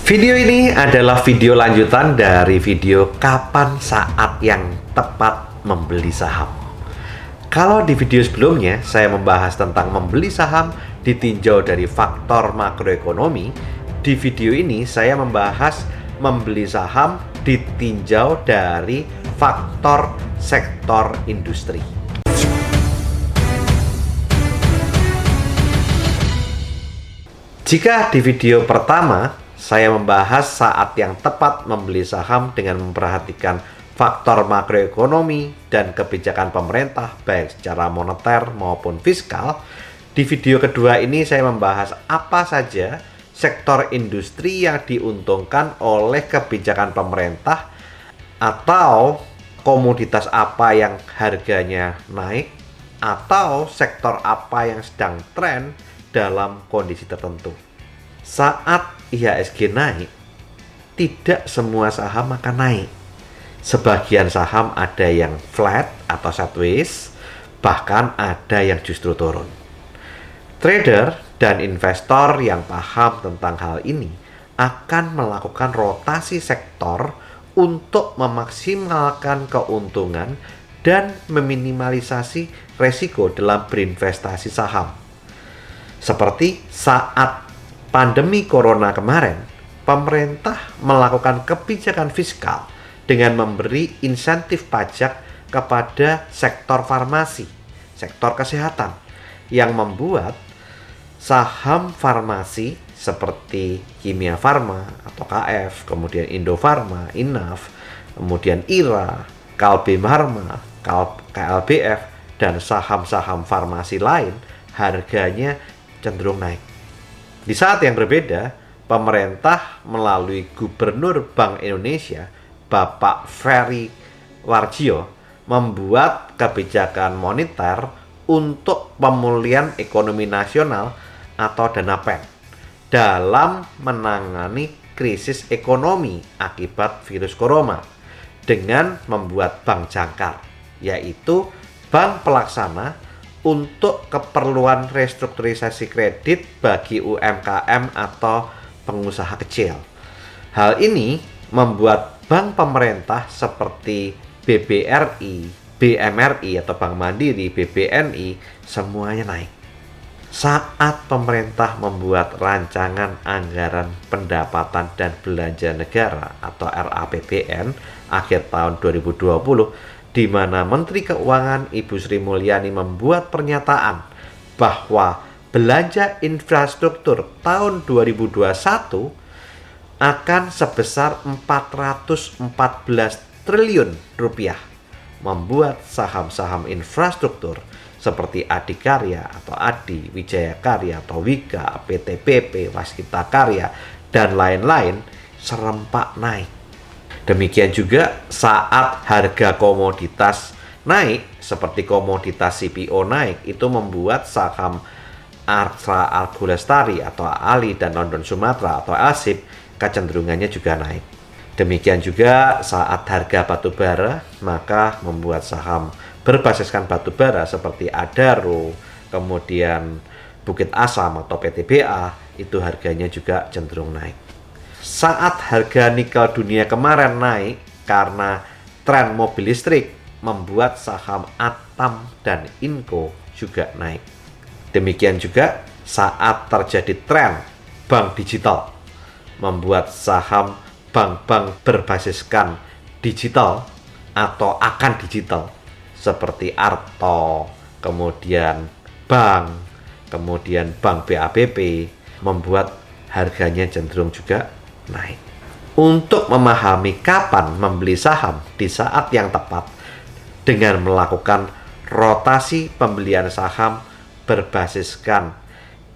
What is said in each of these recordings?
Video ini adalah video lanjutan dari video kapan saat yang tepat membeli saham. Kalau di video sebelumnya saya membahas tentang membeli saham ditinjau dari faktor makroekonomi, di video ini saya membahas membeli saham ditinjau dari faktor sektor industri. Jika di video pertama saya membahas saat yang tepat membeli saham dengan memperhatikan faktor makroekonomi dan kebijakan pemerintah baik secara moneter maupun fiskal. Di video kedua ini saya membahas apa saja sektor industri yang diuntungkan oleh kebijakan pemerintah atau komoditas apa yang harganya naik atau sektor apa yang sedang tren dalam kondisi tertentu. Saat IHSG naik, tidak semua saham akan naik. Sebagian saham ada yang flat atau sideways, bahkan ada yang justru turun. Trader dan investor yang paham tentang hal ini akan melakukan rotasi sektor untuk memaksimalkan keuntungan dan meminimalisasi resiko dalam berinvestasi saham. Seperti saat pandemi corona kemarin, pemerintah melakukan kebijakan fiskal dengan memberi insentif pajak kepada sektor farmasi, sektor kesehatan, yang membuat saham farmasi seperti Kimia Farma atau KF, kemudian Indofarma, Inaf, kemudian IRA, Kalbe Farma, KLBF, dan saham-saham farmasi lain harganya cenderung naik. Di saat yang berbeda, pemerintah melalui Gubernur Bank Indonesia, Bapak Ferry Warjio, membuat kebijakan moneter untuk pemulihan ekonomi nasional atau dana PEN dalam menangani krisis ekonomi akibat virus corona dengan membuat bank jangkar, yaitu bank pelaksana untuk keperluan restrukturisasi kredit bagi UMKM atau pengusaha kecil. Hal ini membuat bank pemerintah seperti BBRI, BMRI atau Bank Mandiri, BBNI semuanya naik. Saat pemerintah membuat rancangan anggaran pendapatan dan belanja negara atau RAPBN akhir tahun 2020, di mana Menteri Keuangan Ibu Sri Mulyani membuat pernyataan bahwa belanja infrastruktur tahun 2021 akan sebesar 414 triliun rupiah, membuat saham-saham infrastruktur seperti Adikarya atau Adi, Wijaya Karya atau Wika, PTBP, Waskita Karya, dan lain-lain serempak naik. Demikian juga saat harga komoditas naik, seperti komoditas CPO naik, itu membuat saham Arsa Argo Lestari atau Ali dan London Sumatera atau ASIP kecenderungannya juga naik. Demikian juga saat harga batubara, maka membuat saham berbasiskan batubara seperti Adaro, kemudian Bukit Asam atau PTBA, itu harganya juga cenderung naik. Saat harga nikel dunia kemarin naik karena tren mobil listrik, membuat saham Atam dan Inco juga naik. Demikian juga saat terjadi tren bank digital, membuat saham bank-bank berbasiskan digital atau akan digital seperti Arto, kemudian Bank, kemudian Bank BABP, membuat harganya cenderung juga naik. Untuk memahami kapan membeli saham di saat yang tepat dengan melakukan rotasi pembelian saham berbasiskan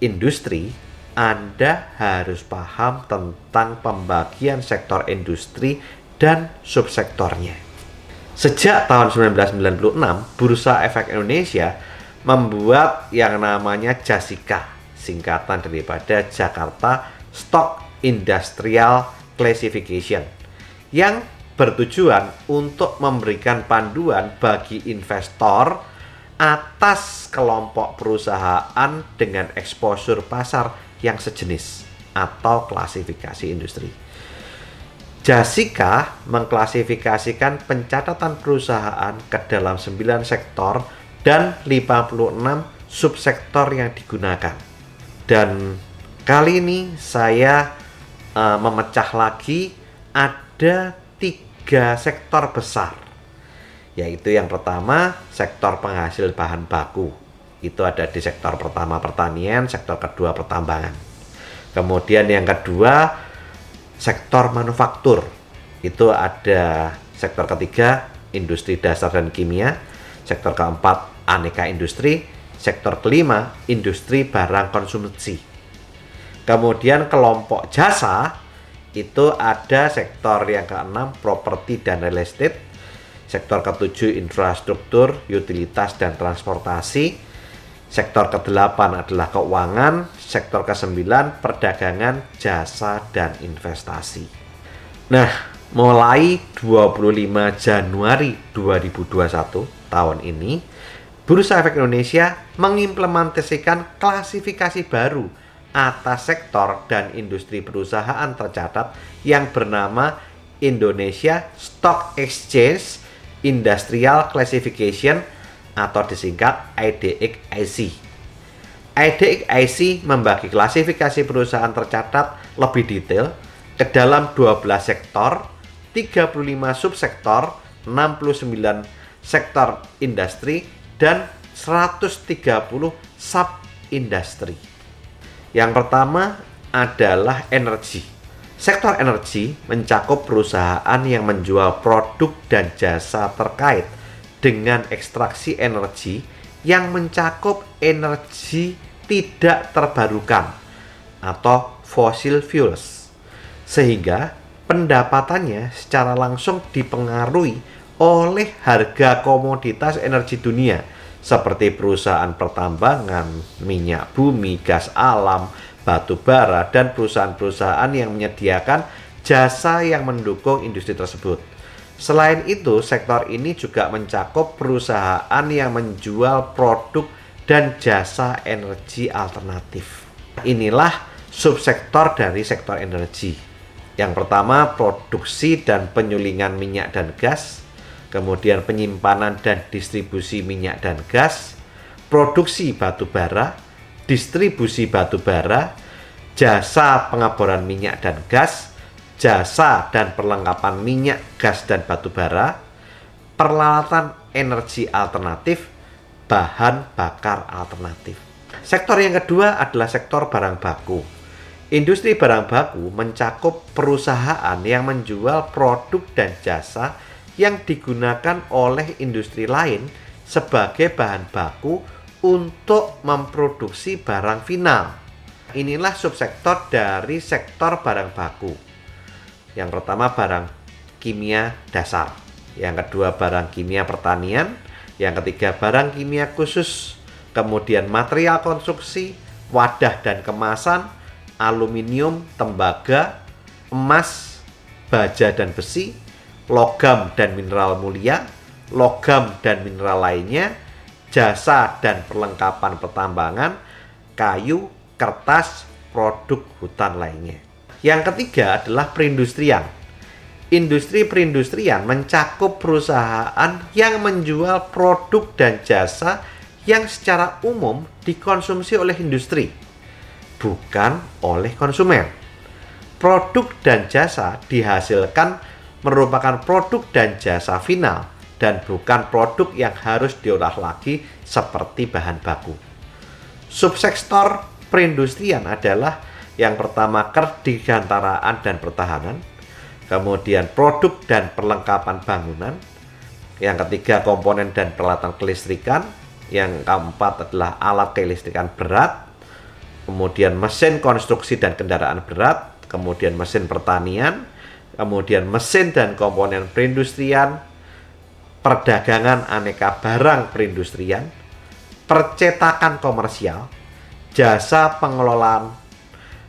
industri, Anda harus paham tentang pembagian sektor industri dan subsektornya. Sejak tahun 1996, Bursa Efek Indonesia membuat yang namanya JASIKA, singkatan daripada Jakarta Stock Industrial Classification, yang bertujuan untuk memberikan panduan bagi investor atas kelompok perusahaan dengan eksposur pasar yang sejenis atau klasifikasi industri. Jasika mengklasifikasikan pencatatan perusahaan ke dalam 9 sektor dan 56 subsektor yang digunakan. Dan kali ini saya memecah lagi, ada 3 sektor besar, yaitu yang pertama sektor penghasil bahan baku. Itu ada di sektor pertama pertanian, sektor kedua pertambangan. Kemudian yang kedua sektor manufaktur, itu ada sektor ketiga industri dasar dan kimia, sektor keempat aneka industri, sektor kelima industri barang konsumsi. Kemudian kelompok jasa itu ada sektor yang keenam properti dan real estate, sektor ketujuh infrastruktur, utilitas dan transportasi, sektor ke-8 adalah keuangan, sektor ke-9 perdagangan, jasa, dan investasi. Nah, mulai 25 Januari 2021 tahun ini, Bursa Efek Indonesia mengimplementasikan klasifikasi baru atas sektor dan industri perusahaan tercatat yang bernama Indonesia Stock Exchange Industrial Classification atau disingkat IDX-IC. IDX-IC membagi klasifikasi perusahaan tercatat lebih detail ke dalam 12 sektor, 35 subsektor, 69 sektor industri, dan 130 sub-industri. Yang pertama adalah energi. Sektor energi mencakup perusahaan yang menjual produk dan jasa terkait dengan ekstraksi energi yang mencakup energi tidak terbarukan atau fossil fuels, sehingga pendapatannya secara langsung dipengaruhi oleh harga komoditas energi dunia seperti perusahaan pertambangan, minyak bumi, gas alam, batu bara, dan perusahaan-perusahaan yang menyediakan jasa yang mendukung industri tersebut. Selain itu, sektor ini juga mencakup perusahaan yang menjual produk dan jasa energi alternatif. Inilah subsektor dari sektor energi. Yang pertama, produksi dan penyulingan minyak dan gas, kemudian penyimpanan dan distribusi minyak dan gas, produksi batu bara, distribusi batu bara, jasa pengeboran minyak dan gas, jasa dan perlengkapan minyak, gas, dan batu bara, peralatan energi alternatif, bahan bakar alternatif. Sektor yang kedua adalah sektor barang baku. Industri barang baku mencakup perusahaan yang menjual produk dan jasa yang digunakan oleh industri lain sebagai bahan baku untuk memproduksi barang final. Inilah subsektor dari sektor barang baku. Yang pertama barang kimia dasar, yang kedua barang kimia pertanian, yang ketiga barang kimia khusus, kemudian material konstruksi, wadah dan kemasan, aluminium, tembaga, emas, baja dan besi, logam dan mineral mulia, logam dan mineral lainnya, jasa dan perlengkapan pertambangan, kayu, kertas, produk hutan lainnya. Yang ketiga adalah perindustrian. Industri perindustrian mencakup perusahaan yang menjual produk dan jasa yang secara umum dikonsumsi oleh industri, bukan oleh konsumen. Produk dan jasa dihasilkan merupakan produk dan jasa final dan bukan produk yang harus diolah lagi seperti bahan baku. Subsektor perindustrian adalah yang pertama kedirgantaraan dan pertahanan, kemudian produk dan perlengkapan bangunan, yang ketiga komponen dan peralatan kelistrikan, yang keempat adalah alat kelistrikan berat, kemudian mesin konstruksi dan kendaraan berat, kemudian mesin pertanian, kemudian mesin dan komponen perindustrian, perdagangan aneka barang perindustrian, percetakan komersial, jasa pengelolaan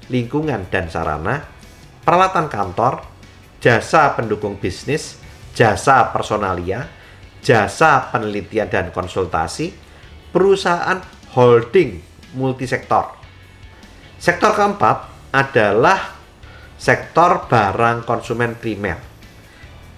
lingkungan dan sarana, peralatan kantor, jasa pendukung bisnis, jasa personalia, jasa penelitian dan konsultasi, perusahaan holding multisektor. Sektor keempat adalah sektor barang konsumen primer.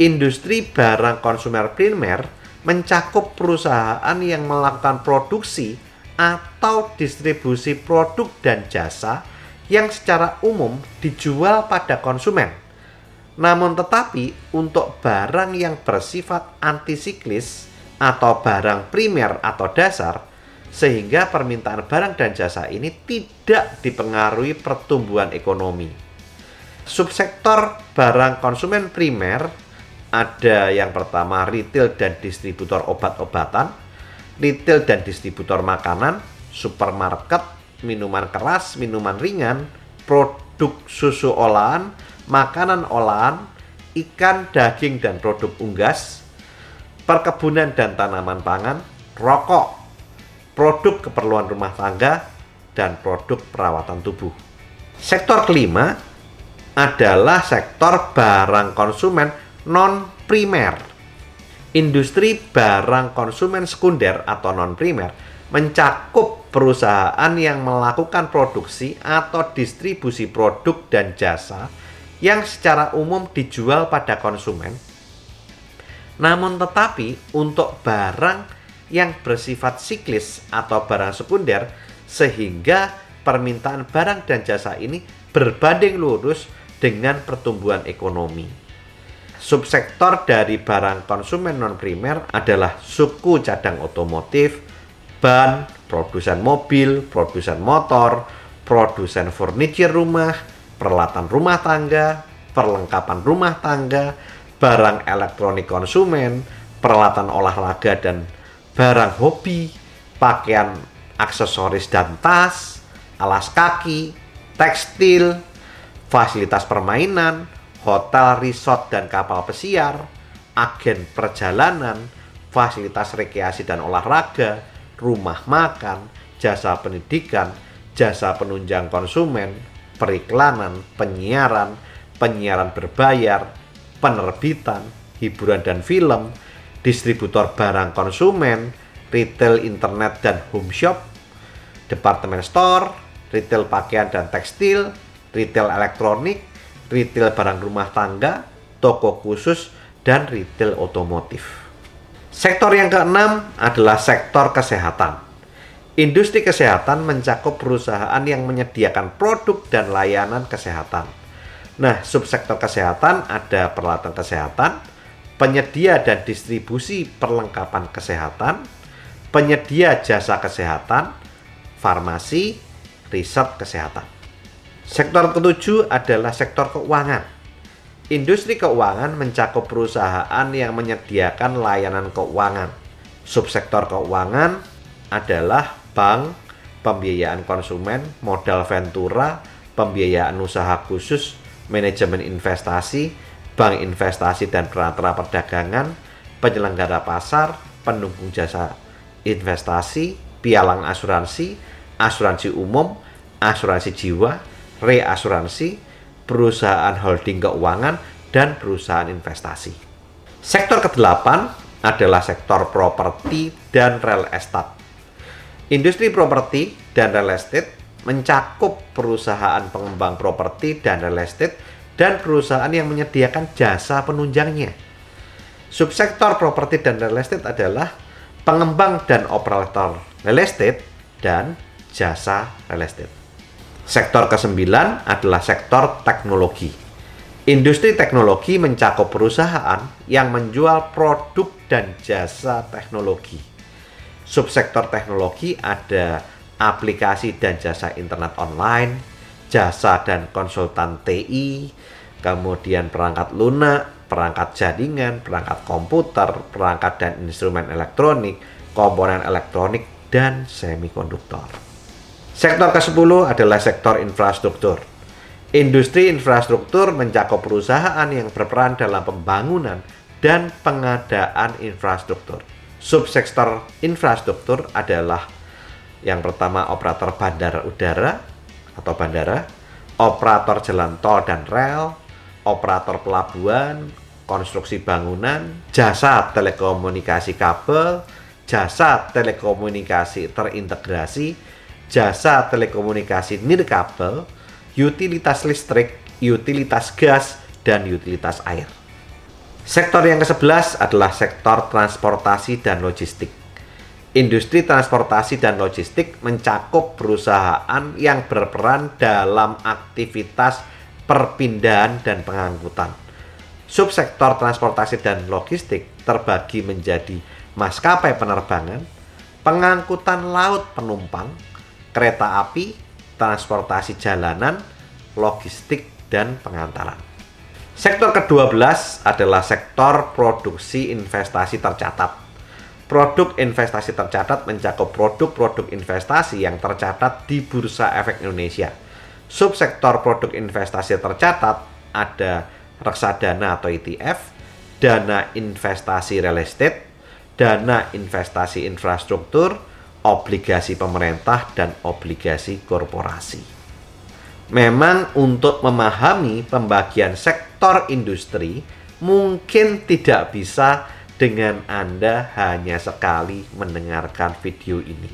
Industri barang konsumen primer mencakup perusahaan yang melakukan produksi atau distribusi produk dan jasa yang secara umum dijual pada konsumen. Namun tetapi untuk barang yang bersifat antisiklis atau barang primer atau dasar, sehingga permintaan barang dan jasa ini tidak dipengaruhi pertumbuhan ekonomi. Subsektor barang konsumen primer ada yang pertama retail dan distributor obat-obatan, retail dan distributor makanan, supermarket, minuman keras, minuman ringan, produk susu olahan, makanan olahan, ikan, daging, dan produk unggas, perkebunan dan tanaman pangan, rokok, produk keperluan rumah tangga, dan produk perawatan tubuh. Sektor kelima adalah sektor barang konsumen non-primer. Industri barang konsumen sekunder atau non-primer mencakup perusahaan yang melakukan produksi atau distribusi produk dan jasa yang secara umum dijual pada konsumen. Namun tetapi untuk barang yang bersifat siklis atau barang sekunder, sehingga permintaan barang dan jasa ini berbanding lurus dengan pertumbuhan ekonomi. Subsektor dari barang konsumen non-primer adalah suku cadang otomotif, ban, produsen mobil, produsen motor, produsen furniture rumah, peralatan rumah tangga, perlengkapan rumah tangga, barang elektronik konsumen, peralatan olahraga dan barang hobi, pakaian, aksesoris dan tas, alas kaki, tekstil, fasilitas permainan, hotel, resort dan kapal pesiar, agen perjalanan, fasilitas rekreasi dan olahraga, rumah makan, jasa pendidikan, jasa penunjang konsumen, periklanan, penyiaran, penyiaran berbayar, penerbitan, hiburan dan film, distributor barang konsumen, retail internet dan home shop, departemen store, retail pakaian dan tekstil, retail elektronik, retail barang rumah tangga, toko khusus, dan retail otomotif. Sektor yang keenam adalah sektor kesehatan. Industri kesehatan mencakup perusahaan yang menyediakan produk dan layanan kesehatan. Nah, subsektor kesehatan ada peralatan kesehatan, penyedia dan distribusi perlengkapan kesehatan, penyedia jasa kesehatan, farmasi, riset kesehatan. Sektor ketujuh adalah sektor keuangan. Industri keuangan mencakup perusahaan yang menyediakan layanan keuangan. Subsektor keuangan adalah bank, pembiayaan konsumen, modal ventura, pembiayaan usaha khusus, manajemen investasi, bank investasi dan perantara perdagangan, penyelenggara pasar, pendukung jasa investasi, pialang asuransi, asuransi umum, asuransi jiwa, reasuransi, perusahaan holding keuangan, dan perusahaan investasi. Sektor ke-8 adalah sektor properti dan real estate. Industri properti dan real estate mencakup perusahaan pengembang properti dan real estate dan perusahaan yang menyediakan jasa penunjangnya. Subsektor properti dan real estate adalah pengembang dan operator real estate dan jasa real estate. Sektor ke-9 adalah sektor teknologi. Industri teknologi mencakup perusahaan yang menjual produk dan jasa teknologi. Subsektor teknologi ada aplikasi dan jasa internet online, jasa dan konsultan TI, kemudian perangkat lunak, perangkat jaringan, perangkat komputer, perangkat dan instrumen elektronik, komponen elektronik, dan semikonduktor. Sektor ke-10 adalah sektor infrastruktur. Industri infrastruktur mencakup perusahaan yang berperan dalam pembangunan dan pengadaan infrastruktur. Subsektor infrastruktur adalah yang pertama operator bandara udara atau bandara, operator jalan tol dan rel, operator pelabuhan, konstruksi bangunan, jasa telekomunikasi kabel, jasa telekomunikasi terintegrasi, jasa telekomunikasi nirkabel, utilitas listrik, utilitas gas, dan utilitas air. Sektor yang ke-11 adalah sektor transportasi dan logistik. Industri transportasi dan logistik mencakup perusahaan yang berperan dalam aktivitas perpindahan dan pengangkutan. Subsektor transportasi dan logistik terbagi menjadi maskapai penerbangan, pengangkutan laut penumpang, kereta api, transportasi jalanan, logistik, dan pengantaran. Sektor ke-12 adalah sektor produksi investasi tercatat. Produk investasi tercatat mencakup produk-produk investasi yang tercatat di Bursa Efek Indonesia. Subsektor produk investasi tercatat ada reksadana atau ETF, dana investasi real estate, dana investasi infrastruktur, obligasi pemerintah, dan obligasi korporasi. Memang untuk memahami pembagian sektor industri mungkin tidak bisa dengan Anda hanya sekali mendengarkan video ini.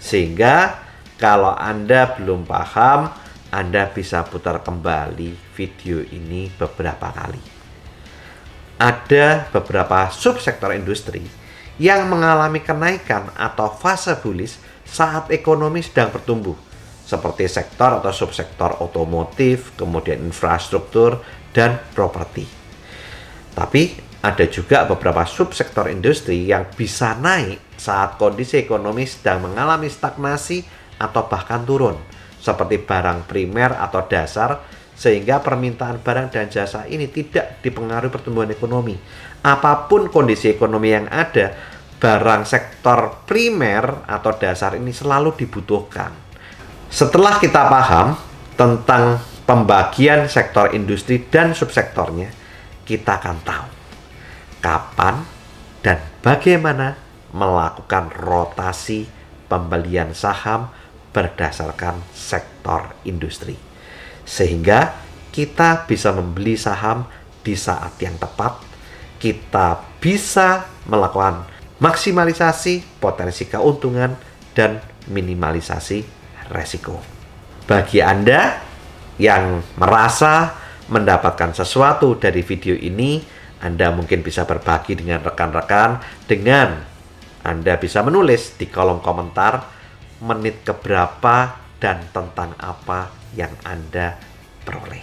Sehingga kalau Anda belum paham, Anda bisa putar kembali video ini beberapa kali. Ada beberapa subsektor industri yang mengalami kenaikan atau fase bullish saat ekonomi sedang bertumbuh, seperti sektor atau subsektor otomotif, kemudian infrastruktur, dan properti. Tapi ada juga beberapa subsektor industri yang bisa naik saat kondisi ekonomi sedang mengalami stagnasi atau bahkan turun, seperti barang primer atau dasar, sehingga permintaan barang dan jasa ini tidak dipengaruhi pertumbuhan ekonomi. Apapun kondisi ekonomi yang ada, barang sektor primer atau dasar ini selalu dibutuhkan. Setelah kita paham tentang pembagian sektor industri dan subsektornya, kita akan tahu kapan dan bagaimana melakukan rotasi pembelian saham berdasarkan sektor industri, sehingga kita bisa membeli saham di saat yang tepat. Kita bisa melakukan maksimalisasi potensi keuntungan dan minimalisasi resiko. Bagi Anda yang merasa mendapatkan sesuatu dari video ini, Anda mungkin bisa berbagi dengan rekan-rekan dengan Anda bisa menulis di kolom komentar menit keberapa dan tentang apa yang Anda peroleh.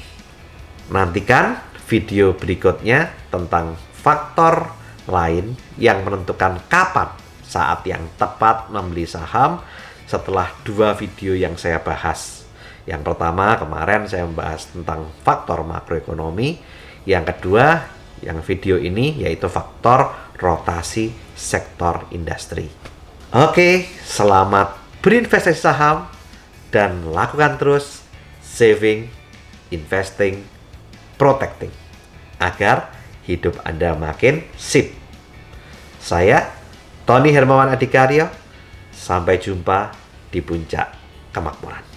Nantikan video berikutnya tentang faktor lain yang menentukan kapan saat yang tepat membeli saham setelah 2 video yang saya bahas. Yang pertama kemarin saya membahas tentang faktor makroekonomi, yang kedua yang video ini yaitu faktor rotasi sektor industri. Oke, selamat berinvestasi saham dan lakukan terus saving, investing, protecting agar hidup Anda makin sip. Saya Tony Hermawan Adikaryo, sampai jumpa di puncak kemakmuran.